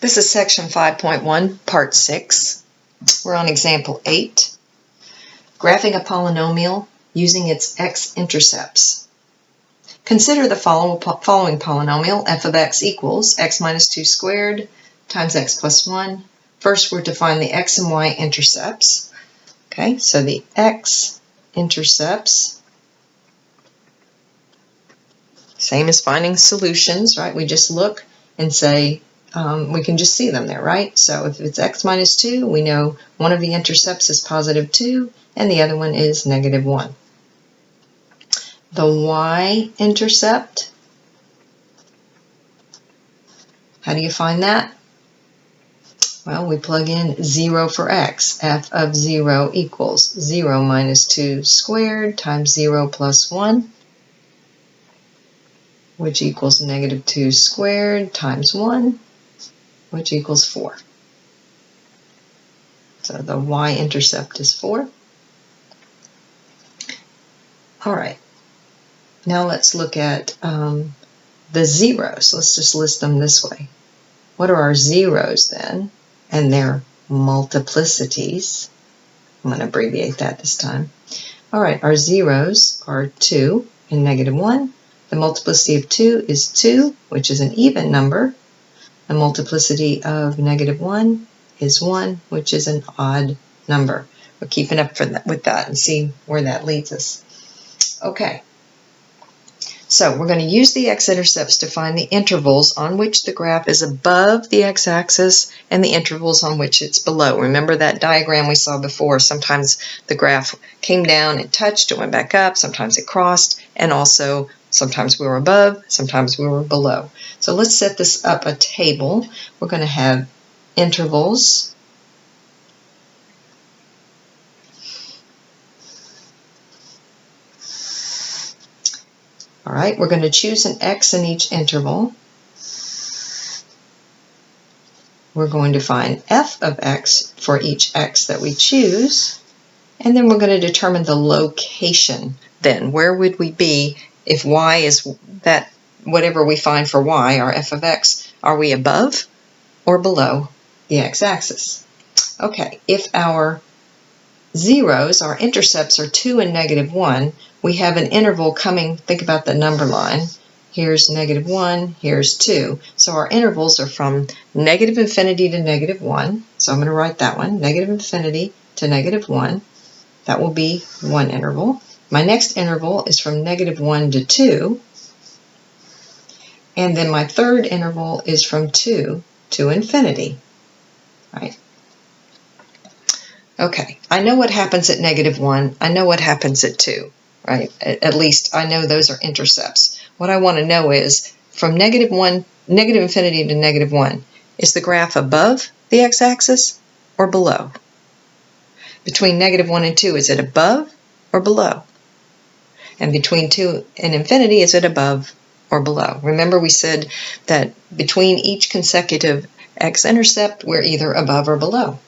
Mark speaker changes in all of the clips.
Speaker 1: This is section 5.1, part 6. We're on example 8. Graphing a polynomial using its x-intercepts. Consider the following polynomial, f of x equals x minus 2 squared times x plus 1. First, we're to find the x and y-intercepts. Okay, so the x-intercepts, same as finding solutions, right? We just look and say, we can just see them there, right? So if it's x minus 2, we know one of the intercepts is positive 2 and the other one is negative 1. The y-intercept, how do you find that? Well, we plug in 0 for x. F of 0 equals 0 minus 2 squared times 0 plus 1, which equals negative 2 squared times 1, which equals 4. So the y-intercept is 4. All right. Now let's look at the zeros. Let's just list them this way. What are our zeros then? And their multiplicities. I'm going to abbreviate that this time. All right, our zeros are 2 and negative 1. The multiplicity of 2 is 2, which is an even number. The multiplicity of negative 1 is 1, which is an odd number. We're keeping up with that and see where that leads us. Okay. So we're going to use the x-intercepts to find the intervals on which the graph is above the x-axis and the intervals on which it's below. Remember that diagram we saw before? Sometimes the graph came down and touched, it went back up, sometimes it crossed, and also sometimes we were above, sometimes we were below. So let's set this up a table. We're going to have intervals. All right, we're going to choose an x in each interval. We're going to find f of x for each x that we choose. And then we're going to determine the location then. Where would we be if y is that, whatever we find for y, our f of x, are we above or below the x-axis? Okay, if our zeros, our intercepts, are 2 and negative 1, we have an interval coming, think about the number line. Here's negative 1, here's 2. So our intervals are from negative infinity to negative 1. So I'm going to write that one, negative infinity to negative 1. That will be one interval. My next interval is from negative 1 to 2. And then my third interval is from 2 to infinity. Right? Okay, I know what happens at negative 1. I know what happens at 2. Right? At least I know those are intercepts. What I want to know is from negative infinity to negative 1, is the graph above the x-axis or below? Between negative 1 and 2, is it above or below? And between 2 and infinity, is it above or below? Remember we said that between each consecutive x-intercept, we're either above or below.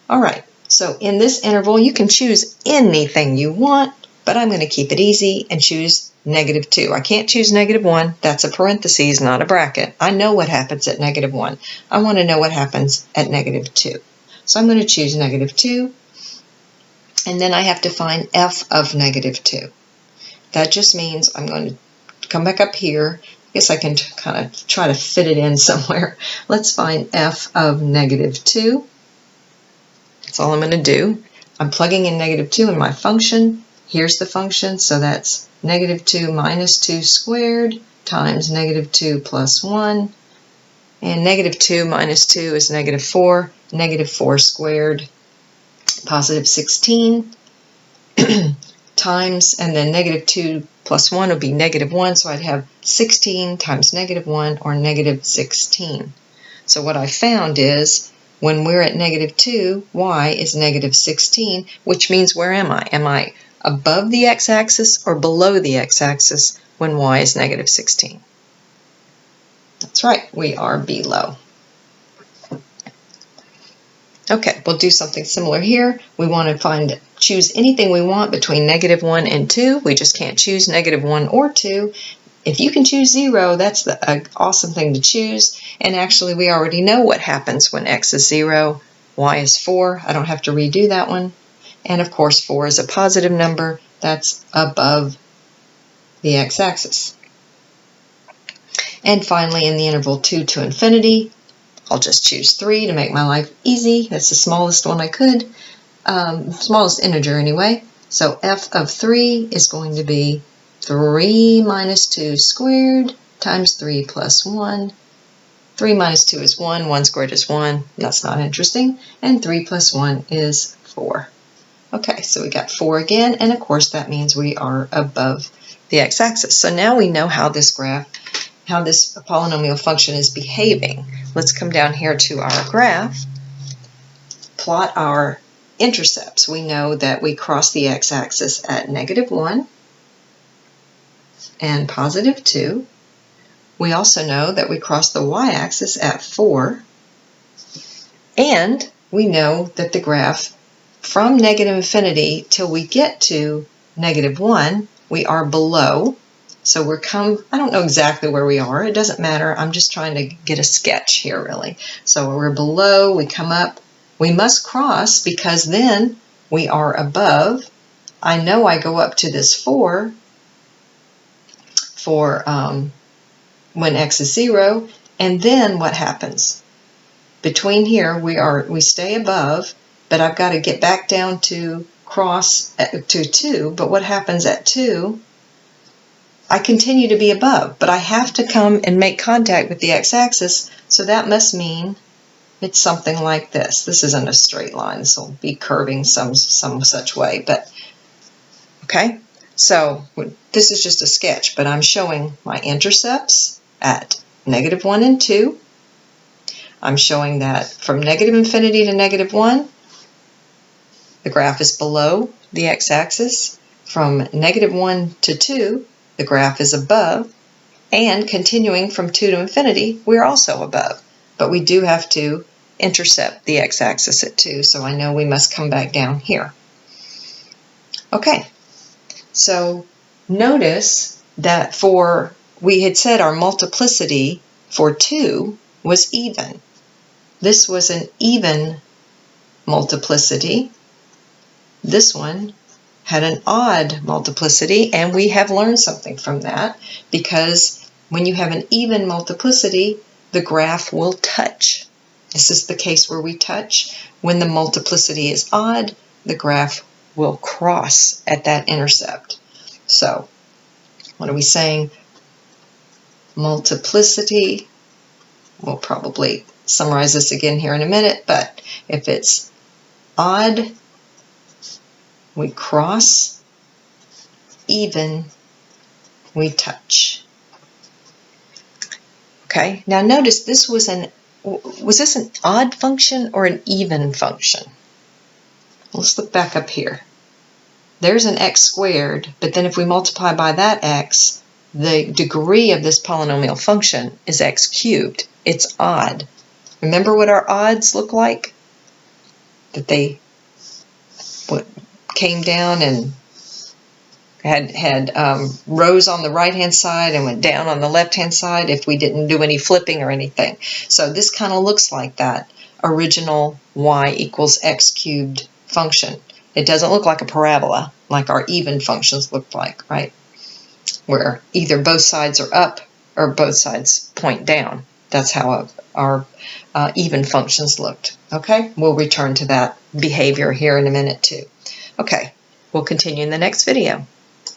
Speaker 1: All right, so in this interval, you can choose anything you want, but I'm going to keep it easy and choose negative 2. I can't choose negative 1. That's a parentheses, not a bracket. I know what happens at negative 1. I want to know what happens at negative 2. So I'm going to choose negative 2. And then I have to find f of negative 2. That just means I'm going to come back up here. I guess I can kind of try to fit it in somewhere. Let's find f of negative 2. That's all I'm going to do. I'm plugging in negative 2 in my function. Here's the function, so that's negative 2 minus 2 squared times negative 2 plus 1. And negative 2 minus 2 is negative 4. Negative 4 squared, positive 16, times, and then negative 2 plus 1 would be negative 1, so I'd have 16 times negative 1, or negative 16. So what I found is, when we're at negative 2, y is negative 16, which means where am I? Am I above the x-axis or below the x-axis when y is negative 16? That's right, we are below. Okay, we'll do something similar here. We want to choose anything we want between negative 1 and 2. We just can't choose negative 1 or 2. if you can choose 0, that's an awesome thing to choose. And actually, we already know what happens when x is 0. Y is 4. I don't have to redo that one. And of course, 4 is a positive number. That's above the x-axis. And finally, in the interval 2 to infinity, I'll just choose 3 to make my life easy. That's the smallest one I could. Smallest integer anyway. So f of 3 is going to be 3 minus 2 squared times 3 plus 1. 3 minus 2 is 1. 1 squared is 1. That's not interesting. And 3 plus 1 is 4. Okay, so we got 4 again. And of course, that means we are above the x-axis. So now we know how this graph, how this polynomial function is behaving. Let's come down here to our graph, plot our intercepts. We know that we cross the x-axis at -1 and +2. We also know that we cross the y-axis at 4. And we know that the graph from negative infinity till we get to -1, we are below. So I don't know exactly where we are. It doesn't matter. I'm just trying to get a sketch here, really. So we're below, we come up. We must cross because then we are above. I know I go up to this 4 for when x is 0. And then what happens? Between here, we stay above, but I've got to get back down to cross to 2. But what happens at 2? I continue to be above, but I have to come and make contact with the x-axis, so that must mean it's something like this. This isn't a straight line. This will be curving some such way, but okay. So this is just a sketch, but I'm showing my intercepts at -1 and 2. I'm showing that from negative infinity to -1, the graph is below the x-axis. From -1 to 2, the graph is above. And continuing from 2 to infinity, we're also above. But we do have to intercept the x-axis at 2, so I know we must come back down here. Okay, so notice that we had said our multiplicity for 2 was even. This was an even multiplicity. This one had an odd multiplicity, and we have learned something from that, because when you have an even multiplicity, the graph will touch. This is the case where we touch. When the multiplicity is odd, the graph will cross at that intercept. So, what are we saying? Multiplicity, we'll probably summarize this again here in a minute, but if it's odd, we cross, even, we touch. Okay, now notice this was this an odd function or an even function? Let's look back up here. There's an x squared, but then if we multiply by that x, the degree of this polynomial function is x cubed. It's odd. Remember what our odds look like? That they came down and had rows on the right-hand side and went down on the left-hand side if we didn't do any flipping or anything. So this kind of looks like that original y equals x cubed function. It doesn't look like a parabola like our even functions look like, right? Where either both sides are up or both sides point down. That's how our even functions looked. Okay, we'll return to that behavior here in a minute too. Okay, we'll continue in the next video.